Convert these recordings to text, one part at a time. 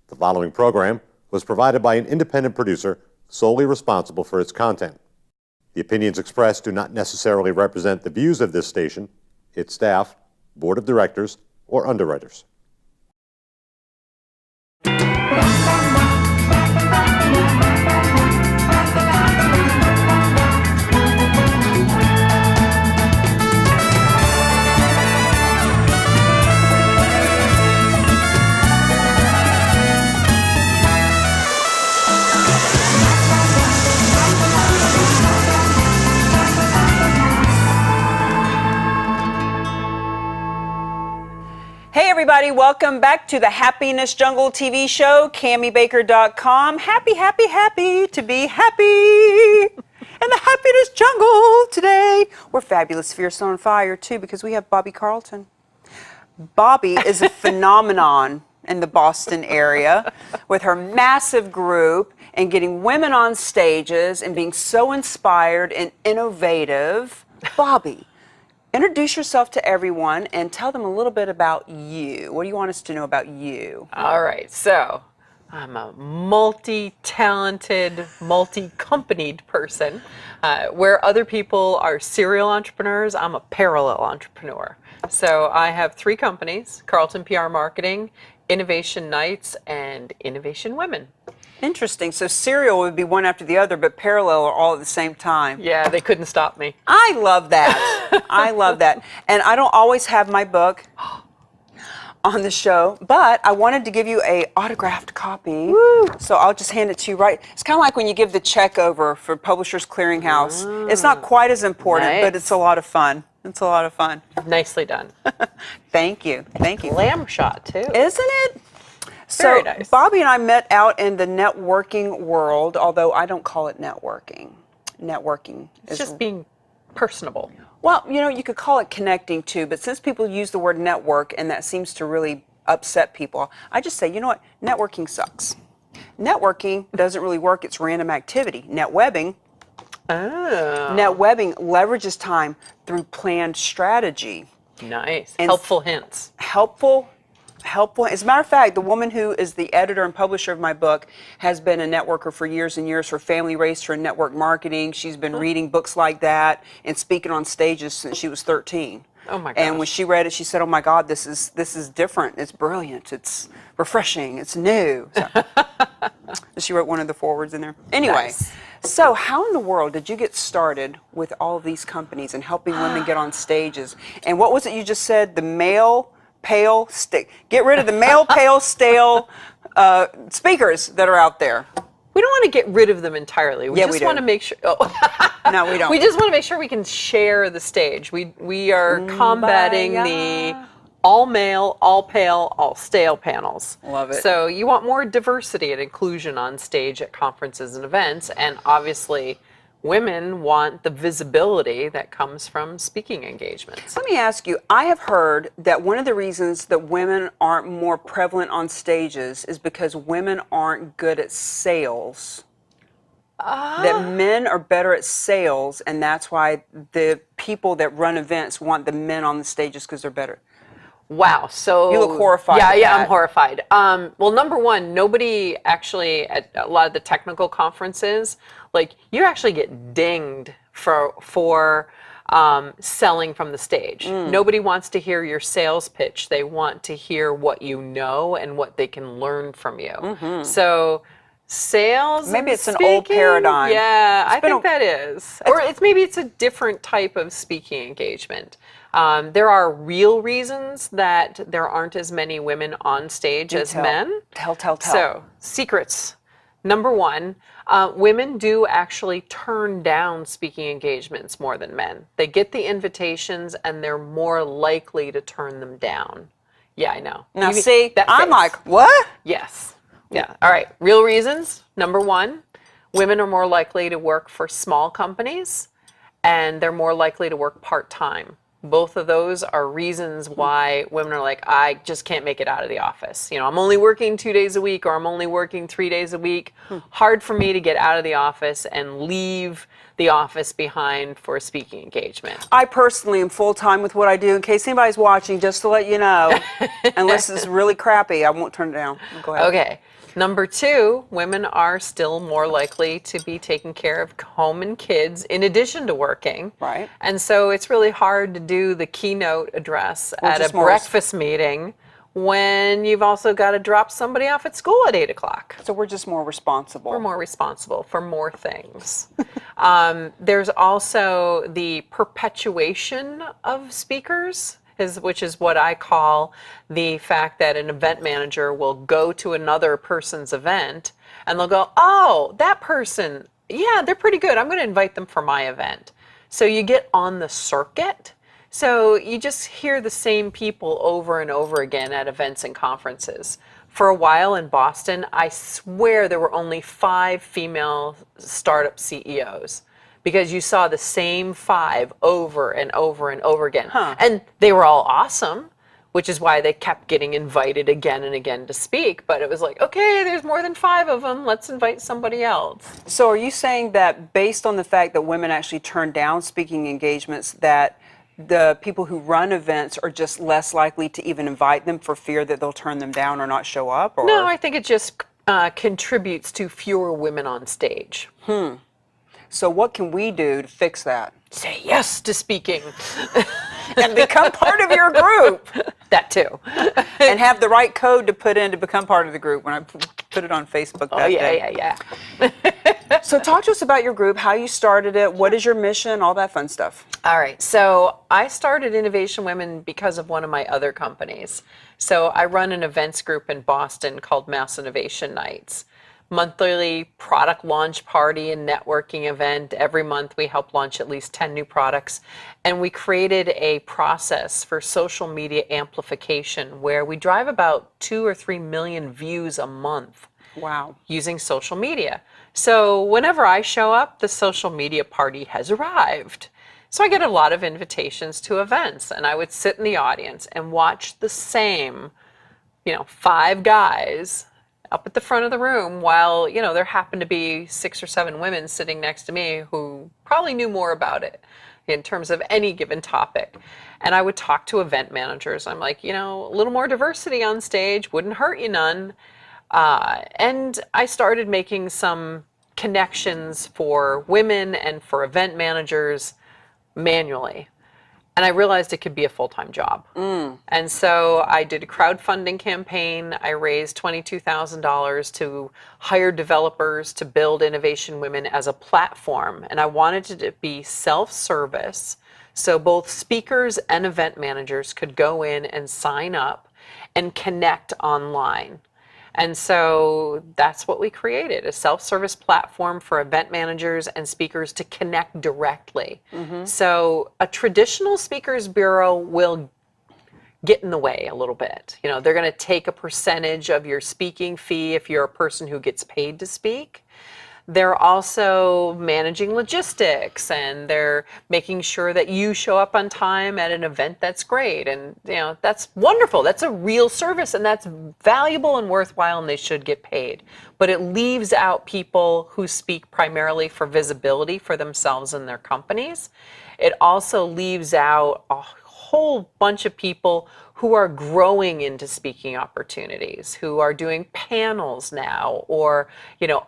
The following program was provided by an independent producer solely responsible for its content. The opinions expressed do not necessarily represent the views of this station, its staff, board of directors, or underwriters. Hey everybody, welcome back to the Happiness Jungle TV show, CamiBaker.com. Happy to be happy in the Happiness Jungle today. We're fabulous, fierce, on fire too, because we have Bobbi Carlton. Bobbi is a phenomenon in the Boston area with her massive group and getting women on stages and being so inspired and innovative. Bobbi, introduce yourself to everyone and tell them a little bit about you. What do you want us to know about you? All right, so I'm a multi-talented, multi-companied person. Where other people are serial entrepreneurs, I'm a parallel entrepreneur. So I have 3 companies: Carlton PR Marketing, Innovation Nights, and Innovation Women. Interesting. So serial would be one after the other, but parallel are all at the same time. Yeah, they couldn't stop me. I love that. I love that. And I don't always have my book on the show, but I wanted to give you a autographed copy. Woo. So I'll just hand it to you right. It's kind of like when you give the check over for Publishers Clearinghouse. It's not quite as important, but it's a lot of fun. It's a lot of fun. Nicely done. Thank you. Thank you. Glam shot, too. Isn't it? Very So nice. Bobbi and I met out in the networking world, although I don't call it networking. Networking It's is just being personable. well, you know, you could call it connecting too, but since people use the word network and that seems to really upset people, I just say, you know what, networking sucks. Networking doesn't really work, it's random activity. Netwebbing leverages time through planned strategy. Nice. And helpful hints. Helpful. As a matter of fact, the woman who is the editor and publisher of my book has been a networker for years and years. Her family raised her in network marketing. She's been reading books like that and speaking on stages since she was 13. Oh my gosh. And when she read it, she said, "Oh my God, this is different. It's brilliant. It's refreshing. It's new." So, she wrote one of the forwards in there. Anyway, Nice. So how in the world did you get started with all of these companies and helping women get on stages? And what was it you just said? The male pale stick. Get rid of the male pale stale speakers that are out there. We don't want to get rid of them entirely. We just want to make sure. Oh. No, we don't. We just want to make sure we can share the stage. We are combating the all male, all pale, all stale panels. Love it. So you want more diversity and inclusion on stage at conferences and events, and obviously women want the visibility that comes from speaking engagements. Let me ask you, I have heard that one of the reasons that women aren't more prevalent on stages is because women aren't good at sales. That men are better at sales, and that's why the people that run events want the men on the stages because they're better. Wow, so you look horrified. Yeah, I'm horrified. Well, number one, nobody actually at a lot of the technical conferences, like you actually get dinged for selling from the stage. Nobody wants to hear your sales pitch. They want to hear what you know and what they can learn from you. So sales, maybe it's speaking, an old paradigm. Yeah, I think that is. Or maybe it's a different type of speaking engagement. There are real reasons that there aren't as many women on stage as men. Tell. So, secrets. Number one, women do actually turn down speaking engagements more than men. They get the invitations and they're more likely to turn them down. Yeah, I know. Now see, I'm face. like, what? Yes. Yeah. All right. Real reasons. Number one, women are more likely to work for small companies and they're more likely to work part-time. Both of those are reasons why women are like, I just can't make it out of the office. You know, I'm only working 2 days a week, or I'm only working 3 days a week. Hard for me to get out of the office and leave the office behind for a speaking engagement. I personally am full-time with what I do. In case anybody's watching, just to let you know, unless it's really crappy, I won't turn it down. Go ahead. Okay. Number 2, women are still more likely to be taking care of home and kids in addition to working. Right. And so it's really hard to do the keynote address at a breakfast meeting when you've also got to drop somebody off at school at 8 o'clock. So we're just more responsible. We're more responsible for more things. There's also the perpetuation of speakers, which is what I call the fact that an event manager will go to another person's event and they'll go, oh, that person, yeah, they're pretty good. I'm going to invite them for my event. So you get on the circuit. So you just hear the same people over and over again at events and conferences. For a while in Boston, I swear there were only 5 female startup CEOs. Because you saw the same 5 over and over and over again. And they were all awesome, which is why they kept getting invited again and again to speak. But it was like, okay, there's more than 5 of them. Let's invite somebody else. So are you saying that based on the fact that women actually turn down speaking engagements, that the people who run events are just less likely to even invite them for fear that they'll turn them down or not show up? Or? No, I think it just contributes to fewer women on stage. So what can we do to fix that? Say yes to speaking. And become part of your group. That too. And have the right code to put in to become part of the group when I put it on Facebook that day. Yeah. So talk to us about your group, how you started it, what is your mission, all that fun stuff. All right. So I started Innovation Women because of one of my other companies. So I run an events group in Boston called Mass Innovation Nights. Monthly product launch party and networking event. Every month we help launch at least 10 new products. And we created a process for social media amplification where we drive about 2 or 3 million views a month. Wow. Using social media. So whenever I show up, the social media party has arrived. So I get a lot of invitations to events, and I would sit in the audience and watch the same, 5 guys up at the front of the room while, there happened to be 6 or 7 women sitting next to me who probably knew more about it in terms of any given topic. And I would talk to event managers. I'm like, a little more diversity on stage wouldn't hurt you none. And I started making some connections for women and for event managers manually. And I realized it could be a full-time job. And so I did a crowdfunding campaign. I raised $22,000 to hire developers to build Innovation Women as a platform. And I wanted it to be self-service. So both speakers and event managers could go in and sign up and connect online. And so that's what we created, a self-service platform for event managers and speakers to connect directly. So a traditional speakers bureau will get in the way a little bit. They're going to take a percentage of your speaking fee if you're a person who gets paid to speak. They're also managing logistics, and they're making sure that you show up on time at an event that's great. And, that's wonderful. That's a real service, and that's valuable and worthwhile, and they should get paid. But it leaves out people who speak primarily for visibility for themselves and their companies. It also leaves out a whole bunch of people who are growing into speaking opportunities, who are doing panels now, or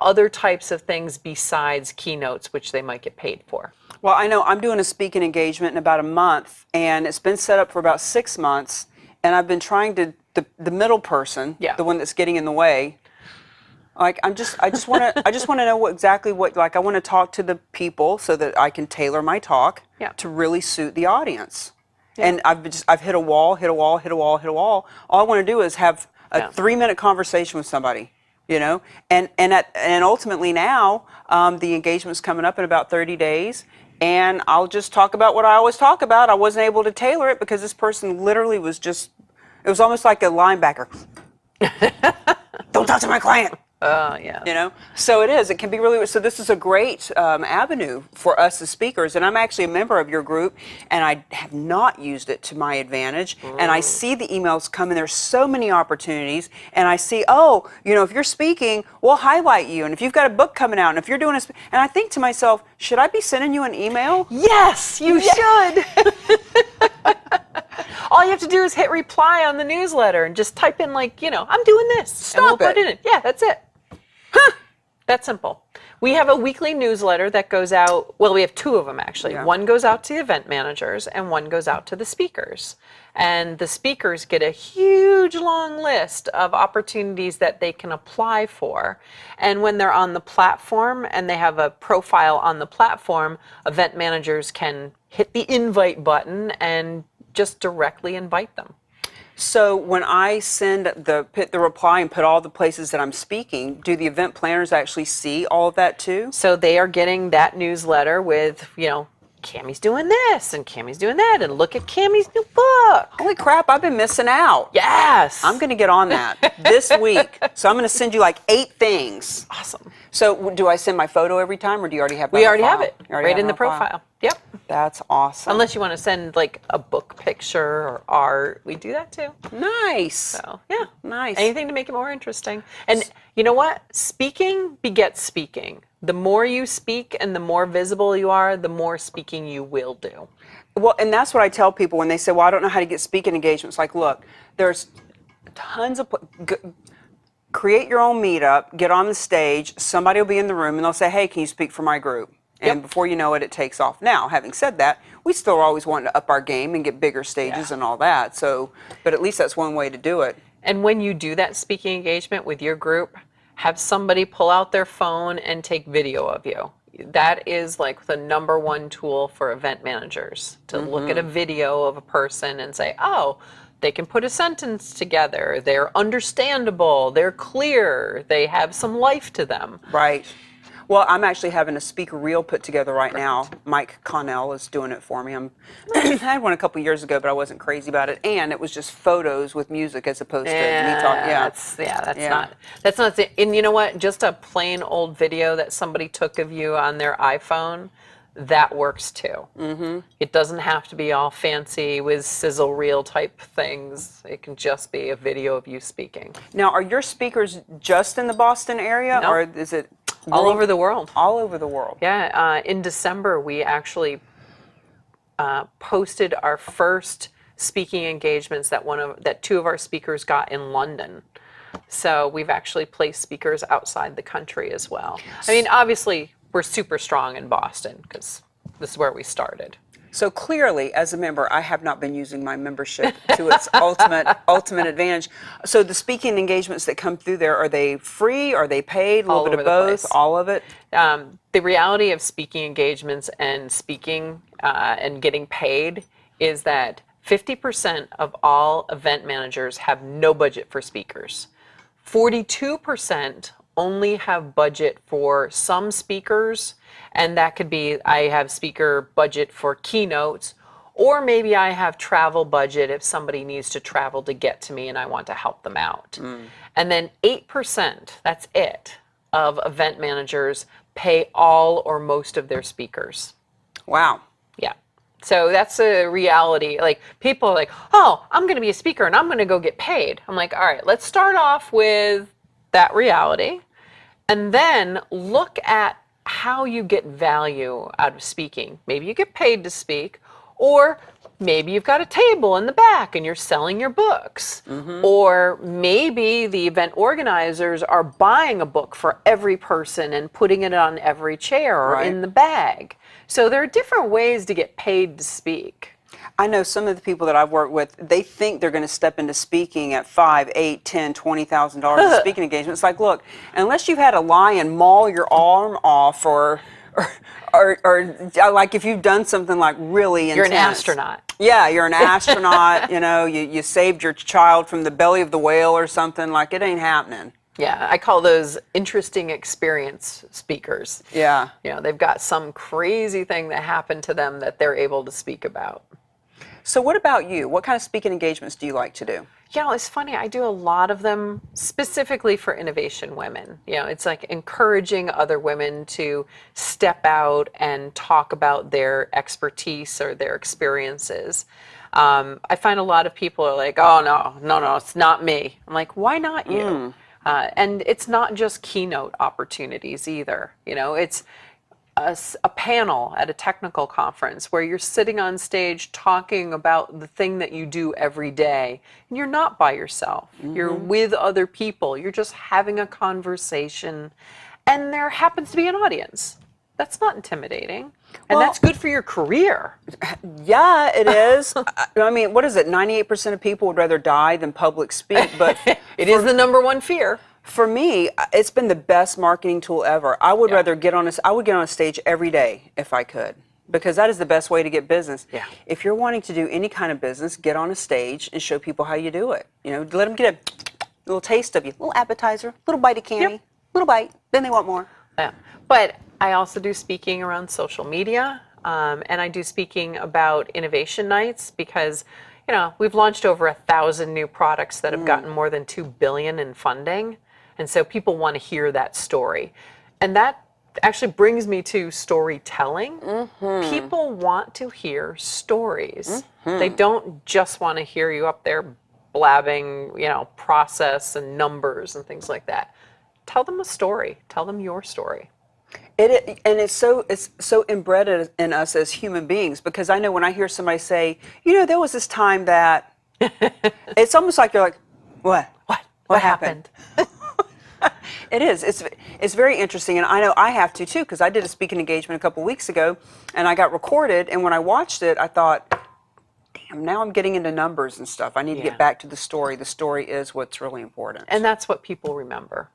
other types of things besides keynotes, which they might get paid for. Well, I know I'm doing a speaking engagement in about a month, and it's been set up for about 6 months, and I've been trying to, the middle person, the one that's getting in the way, I just want to know exactly what, I want to talk to the people so that I can tailor my talk to really suit the audience. And I've hit a wall. All I want to do is have a 3-minute conversation with somebody, and ultimately now the engagement's coming up in about 30 days, and I'll just talk about what I always talk about. I wasn't able to tailor it because this person literally it was almost like a linebacker. Don't talk to my client. Yeah. You know, so it is. It can be really. So this is a great avenue for us as speakers. And I'm actually a member of your group, and I have not used it to my advantage. And I see the emails come, and there's so many opportunities. And I see, oh, you know, if you're speaking, we'll highlight you. And if you've got a book coming out, and if you're doing and I think to myself, should I be sending you an email? Yes, you should. All you have to do is hit reply on the newsletter and just type in, like, you know, I'm doing this. And we'll put it in. Yeah, that's it. That's simple. We have a weekly newsletter that goes out. Well, we have two of them, actually. Yeah. One goes out to the event managers and one goes out to the speakers. And the speakers get a huge long list of opportunities that they can apply for. And when they're on the platform and they have a profile on the platform, event managers can hit the invite button and just directly invite them. So when I send hit the reply and put all the places that I'm speaking, do the event planners actually see all of that too? So they are getting that newsletter with, you know, Cami's doing this and Cami's doing that, and look at Cami's new book. Holy crap, I've been missing out. Yes. I'm going to get on that this week. So I'm going to send you like 8 things. Awesome. So do I send my photo every time, or do you already have that We on already file? have it You already right have in it the on file? profile. Yep. That's awesome. Unless you want to send like a book picture or art, we do that too. Nice. So yeah, Nice. Anything to make it more interesting. And you know what? Speaking begets speaking. The more you speak and the more visible you are, the more speaking you will do. Well, and that's what I tell people when they say, well, I don't know how to get speaking engagements. Like, look, there's tons of... create your own meetup, get on the stage, somebody will be in the room, and they'll say, hey, can you speak for my group? And before you know it, it takes off. Now, having said that, we still are always wanting to up our game and get bigger stages and all that. So, but at least that's one way to do it. And when you do that speaking engagement with your group, have somebody pull out their phone and take video of you. That is like the #1 tool for event managers, to look at a video of a person and say, oh, they can put a sentence together, they're understandable, they're clear, they have some life to them. Right. Well, I'm actually having a speaker reel put together right now. Mike Connell is doing it for me. I had one a couple years ago, but I wasn't crazy about it. And it was just photos with music as opposed to me talking. That's not. And you know what? Just a plain old video that somebody took of you on their iPhone, that works too. Mm-hmm. It doesn't have to be all fancy with sizzle reel type things. It can just be a video of you speaking. Now, are your speakers just in the Boston area, No. or is it All over the world. All over the world. Yeah, in December we actually posted our first speaking engagements that 2 of our speakers got in London. So we've actually placed speakers outside the country as well. I mean, obviously we're super strong in Boston because this is where we started. So clearly, as a member, I have not been using my membership to its ultimate advantage. So the speaking engagements that come through there, are they free? Are they paid? A little bit of both? All of it? The reality of speaking engagements and speaking and getting paid is that 50% of all event managers have no budget for speakers. 42% only have budget for some speakers, and that could be I have speaker budget for keynotes, or maybe I have travel budget if somebody needs to travel to get to me and I want to help them out. And then 8%, that's it, of event managers pay all or most of their speakers. Wow. Yeah. So that's a reality. Like, people are like, oh, I'm going to be a speaker and I'm going to go get paid. I'm like, all right, let's start off with that reality and then look at how you get value out of speaking. Maybe you get paid to speak, or maybe you've got a table in the back and you're selling your books. Or maybe the event organizers are buying a book for every person and putting it on every chair or in the bag. So there are different ways to get paid to speak. I know some of the people that I've worked with, they think they're going to step into speaking at $5,000, $8,000, $10,000, $20,000 of speaking engagement. It's like, look, unless you've had a lion maul your arm off, or like if you've done something like really intense. You're an astronaut. Yeah, you're an astronaut. You know, you saved your child from the belly of the whale or something. Like, it ain't happening. Yeah, I call those interesting experience speakers. Yeah. You know, they've got some crazy thing that happened to them that they're able to speak about. So what about you? What kind of speaking engagements do you like to do? You know, it's funny, I do a lot of them specifically for innovation women. You know, it's like encouraging other women to step out and talk about their expertise or their experiences. I find a lot of people are like, oh, no, it's not me. I'm like, why not you? And it's not just keynote opportunities either. You know, it's a panel at a technical conference where you're sitting on stage talking about the thing that you do every day, and you're not by yourself. You're with other people. You're just having a conversation, and there happens to be an audience. That's not intimidating, and that's good for your career. Yeah, it is. I mean, what is it? 98% of people would rather die than public speak, but It is the number one fear. for me, it's been the best marketing tool ever. I would rather get on a stage every day if I could, because that is the best way to get business. Yeah. If you're wanting to do any kind of business, get on a stage and show people how you do it. You know, let them get a little taste of you, little appetizer, little bite of candy, little bite. Then they want more. Yeah. But I also do speaking around social media, and I do speaking about innovation nights because, you know, we've launched over 1,000 new products that have gotten more than $2 billion in funding. And so people want to hear that story. And that actually brings me to storytelling. People want to hear stories. They don't just want to hear you up there blabbing, you know, process and numbers and things like that. Tell them a story. Tell them your story. It's so inbred in us as human beings, because I know when I hear somebody say, you know, there was this time that, it's almost like you're like, what? What happened? It is. It's very interesting, and I know I have to too, because I did a speaking engagement a couple weeks ago, and I got recorded, and when I watched it, I thought, damn, now I'm getting into numbers and stuff. I need to get back to the story. The story is what's really important. And that's what people remember.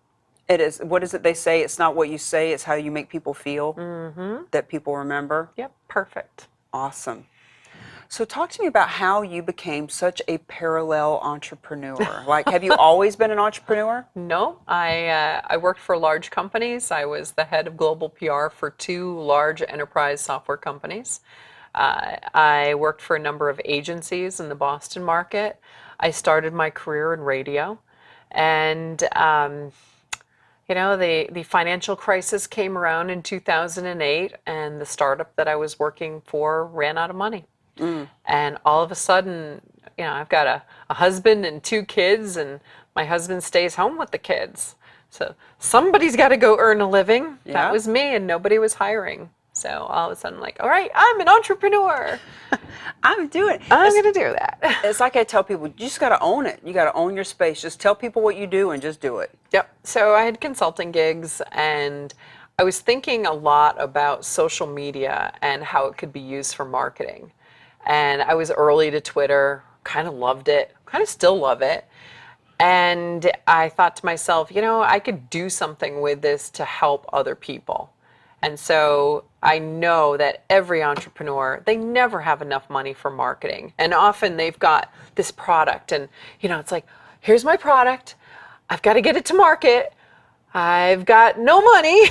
It is. What is it they say? It's not what you say, it's how you make people feel that people remember. Yep, perfect. Awesome. So talk to me about how you became such a parallel entrepreneur. Like, have you always been an entrepreneur? No, I worked for large companies. I was the head of global PR for 2 large enterprise software companies. I worked for a number of agencies in the Boston market. I started my career in radio, and you know, the financial crisis came around in 2008, and the startup that I was working for ran out of money. And all of a sudden, you know, I've got a husband and 2 kids, and my husband stays home with the kids. So somebody's got to go earn a living. Yeah. That was me, and nobody was hiring. So all of a sudden, I'm like, all right, I'm an entrepreneur. I'm going to do that. It's like I tell people, you just got to own it. You got to own your space. Just tell people what you do and just do it. Yep. So I had consulting gigs, and I was thinking a lot about social media and how it could be used for marketing. And I was early to Twitter, kind of loved it, kind of still love it. And I thought to myself, you know, I could do something with this to help other people. And so I know that every entrepreneur, they never have enough money for marketing. And often they've got this product, and, you know, it's like, here's my product. I've got to get it to market. I've got no money.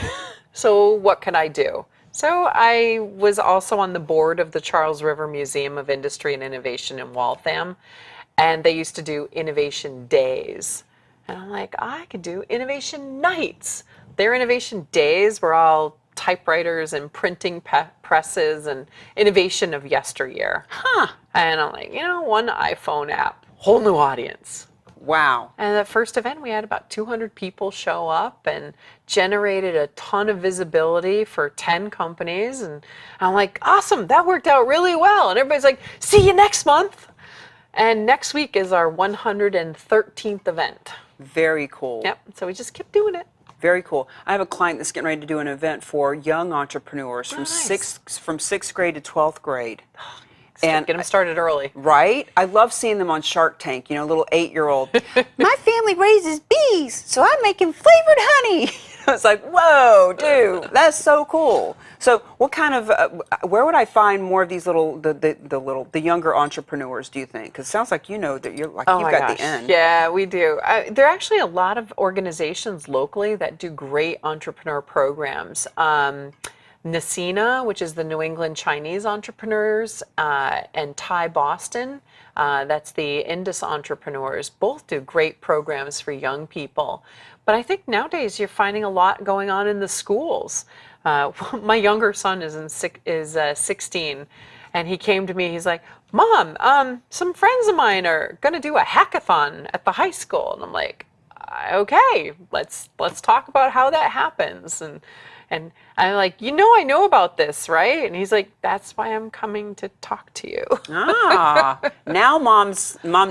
So what can I do? So I was also on the board of the Charles River Museum of Industry and Innovation in Waltham, and they used to do innovation days. And I'm like, I could do innovation nights. Their innovation days were all typewriters and printing presses and innovation of yesteryear. And I'm like, you know, one iPhone app, whole new audience. Wow. And the first event, we had about 200 people show up and generated a ton of visibility for 10 companies. And I'm like, awesome, that worked out really well. And everybody's like, see you next month. And next week is our 113th event. Very cool. Yep, so we just kept doing it. Very cool. I have a client that's getting ready to do an event for young entrepreneurs from Nice. from 6th grade to 12th grade. And get them started early. Right? I love seeing them on Shark Tank, you know, little 8-year-old. My family raises bees, so I'm making flavored honey. It's like, whoa, dude, that's so cool. So what kind of, where would I find more of these the younger entrepreneurs, do you think? Because it sounds like you know that you've got the end. Yeah, we do. There are actually a lot of organizations locally that do great entrepreneur programs. Nasina, which is the New England Chinese entrepreneurs, and Thai Boston, that's the Indus entrepreneurs. Both do great programs for young people. But I think nowadays you're finding a lot going on in the schools. My younger son is 16, and he came to me. He's like, "Mom, some friends of mine are going to do a hackathon at the high school," and I'm like, "Okay, let's talk about how that happens." And I'm like, I know about this, right? And he's like, "That's why I'm coming to talk to you." Now mom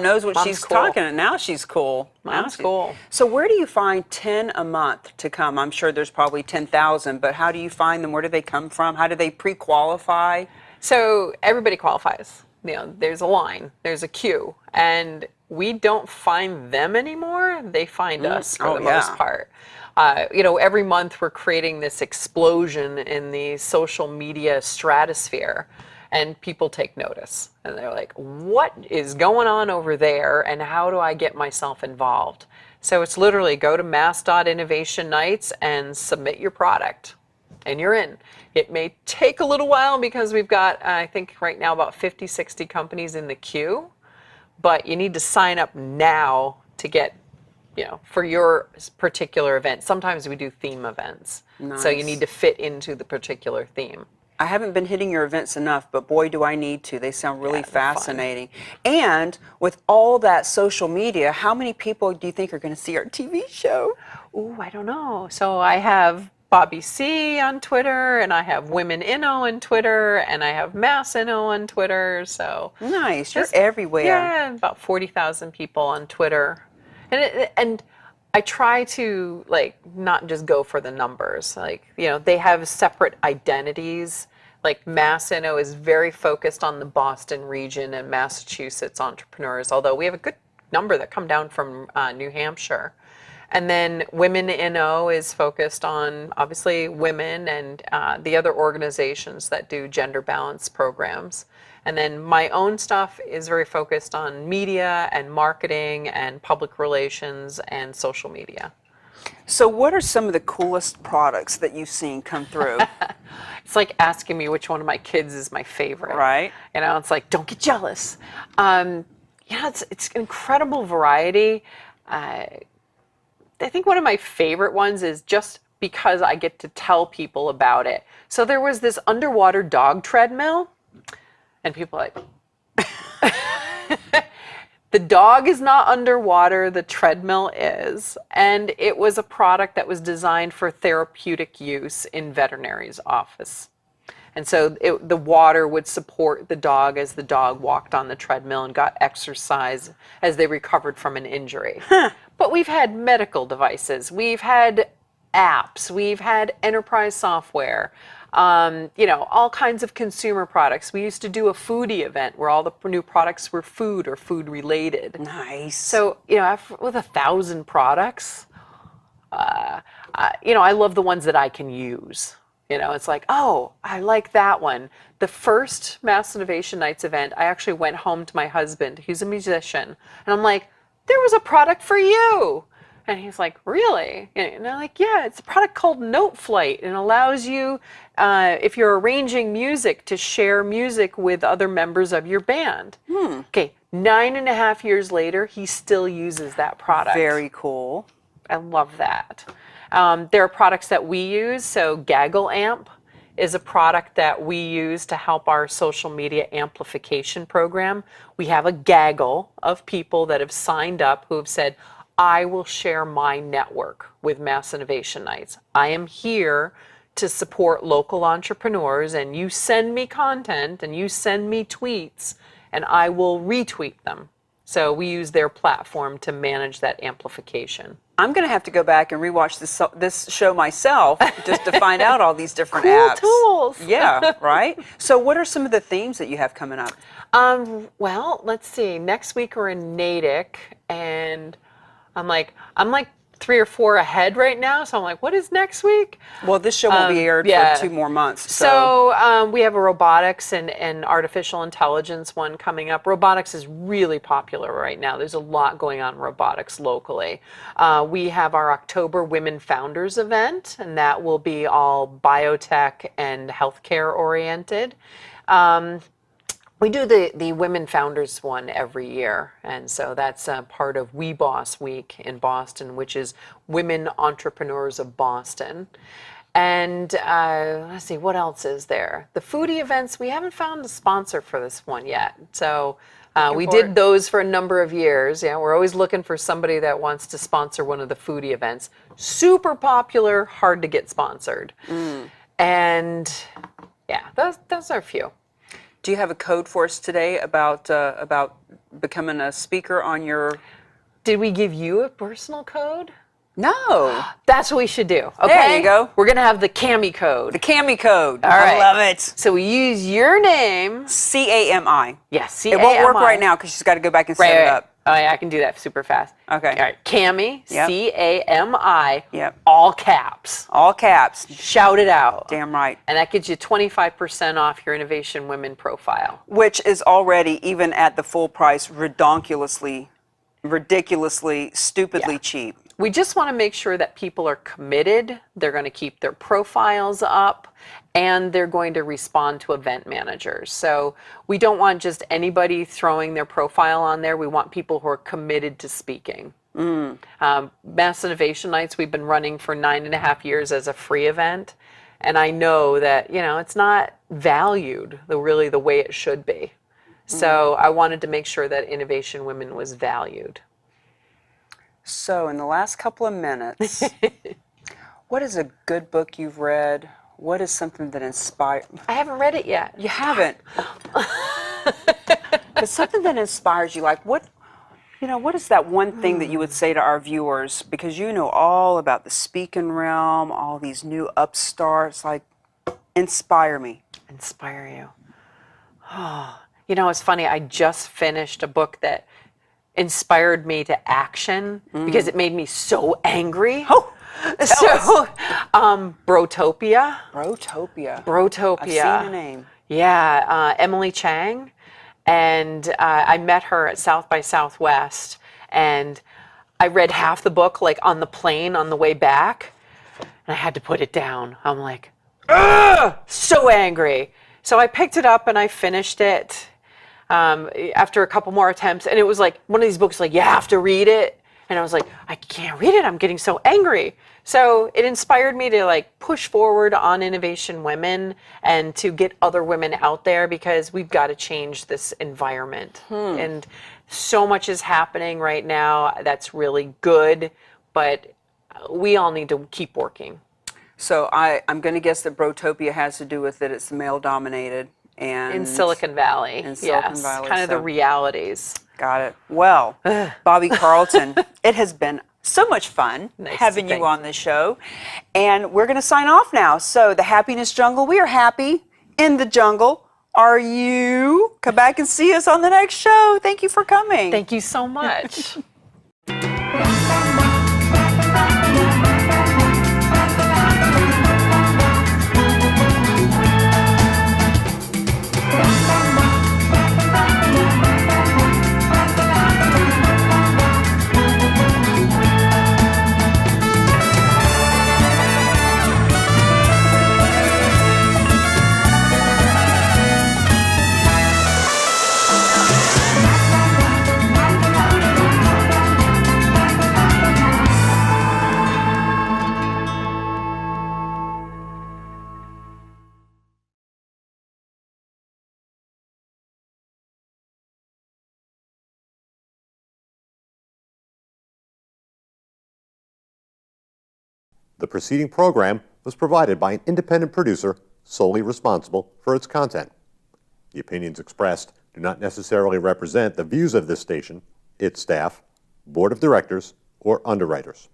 knows what Mom's she's cool. talking about. Now she's cool. Mom's cool. So where do you find 10 a month to come? I'm sure there's probably 10,000, but how do you find them? Where do they come from? How do they pre-qualify? So everybody qualifies. There's a line, there's a queue, and we don't find them anymore. They find us for the most part. Every month we're creating this explosion in the social media stratosphere, and people take notice. And they're like, what is going on over there, and how do I get myself involved? So it's literally go to mass.innovation nights and submit your product, and you're in. It may take a little while because we've got, I think right now, about 50, 60 companies in the queue, but you need to sign up now to get, for your particular event. Sometimes we do theme events. So you need to fit into the particular theme. I haven't been hitting your events enough, but boy, do I need to. They sound really fascinating. And with all that social media, how many people do you think are going to see our TV show? Ooh, I don't know. So I have Bobbi C on Twitter, and I have Women Inno on Twitter, and I have Mass Inno on Twitter. So nice, you're everywhere. Yeah, about 40,000 people on Twitter. And I try to not just go for the numbers. They have separate identities. Like Mass Inno is very focused on the Boston region and Massachusetts entrepreneurs, although we have a good number that come down from New Hampshire. And then Women Inno is focused on obviously women and the other organizations that do gender balance programs. And then my own stuff is very focused on media and marketing and public relations and social media. So what are some of the coolest products that you've seen come through? It's like asking me which one of my kids is my favorite. Right. It's like, don't get jealous. It's incredible variety. I think one of my favorite ones is just because I get to tell people about it. So there was this underwater dog treadmill, and people are like, the dog is not underwater, the treadmill is. And it was a product that was designed for therapeutic use in veterinary's office. And so the water would support the dog as the dog walked on the treadmill and got exercise as they recovered from an injury. But we've had medical devices, we've had apps, we've had enterprise software, all kinds of consumer products. We used to do a foodie event where all the new products were food or food related. Nice. So, with 1,000 products, I love the ones that I can use. It's like, oh, I like that one. The first Mass Innovation Nights event, I actually went home to my husband. He's a musician. And I'm like, there was a product for you. And he's like, really? And I'm like, yeah, it's a product called Note Flight, and allows you, if you're arranging music, to share music with other members of your band. Okay, 9.5 years later, he still uses that product. Very cool. I love that. There are products that we use. So Gaggle Amp is a product that we use to help our social media amplification program. We have a gaggle of people that have signed up who have said, I will share my network with Mass Innovation Nights. I am here to support local entrepreneurs, and you send me content and you send me tweets, and I will retweet them. So we use their platform to manage that amplification. I'm going to have to go back and rewatch this show myself just to find out all these different Cool apps. tools. Yeah, right? So what are some of the themes that you have coming up? Well, let's see. Next week we're in Natick, and I'm like 3 or 4 ahead right now. So I'm like, what is next week? Well, this show won't be aired yeah. for 2 more months. So we have a robotics and artificial intelligence one coming up. Robotics is really popular right now. There's a lot going on in robotics locally. We have our October Women Founders event, and that will be all biotech and healthcare oriented. We do the Women Founders one every year, and so that's part of We Boss Week in Boston, which is Women Entrepreneurs of Boston. And let's see, what else is there? The foodie events, we haven't found a sponsor for this one yet. So we did those for a number of years. Yeah, we're always looking for somebody that wants to sponsor one of the foodie events. Super popular, hard to get sponsored. And yeah, those are a few. Do you have a code for us today about becoming a speaker on your... Did we give you a personal code? No. That's what we should do. Okay. There you go. We're going to have the Cami code. The Cami code. All right. I love it. So we use your name. C-A-M-I. Yes, C-A-M-I. It won't work right now because she's got to go back and set it up. Oh, yeah, I can do that super fast. Okay. All right. Cami, Yep. C-A-M-I, Yep. all caps. All caps. Shout it out. Damn right. And that gets you 25% off your Innovation Women profile. Which is already, even at the full price, ridiculously, stupidly cheap. We just want to make sure that people are committed, they're going to keep their profiles up, and they're going to respond to event managers. So we don't want just anybody throwing their profile on there. We want people who are committed to speaking. Mass Innovation Nights we've been running for 9.5 years as a free event. And I know that, it's not valued really the way it should be. So I wanted to make sure that Innovation Women was valued. So in the last couple of minutes, what is a good book you've read? What is something that inspired... I haven't read it yet. You haven't. But something that inspires you, like what is that one thing that you would say to our viewers? Because you know all about the speaking realm, all these new upstarts, like, inspire me. Inspire you. Oh, it's funny. I just finished a book that inspired me to action because it made me so angry. Oh, so, Brotopia. Brotopia. I've seen the name. Yeah, Emily Chang. And I met her at South by Southwest. And I read half the book, like, on the plane on the way back. And I had to put it down. I'm like, ugh, so angry. So I picked it up and I finished it after a couple more attempts. And it was like one of these books, like, you have to read it. And I was like, I can't read it. I'm getting so angry. So it inspired me to like push forward on Innovation Women and to get other women out there because we've got to change this environment. And so much is happening right now that's really good, but we all need to keep working. So I'm going to guess that Brotopia has to do with that it's male dominated. And in Silicon Valley. In Silicon Valley. Kind of the realities. Got it. Well, Bobbi Carlton, it has been so much fun having you on the show. And we're going to sign off now. So the Happiness Jungle, we are happy in the jungle. Are you? Come back and see us on the next show. Thank you for coming. Thank you so much. The preceding program was provided by an independent producer solely responsible for its content. The opinions expressed do not necessarily represent the views of this station, its staff, board of directors, or underwriters.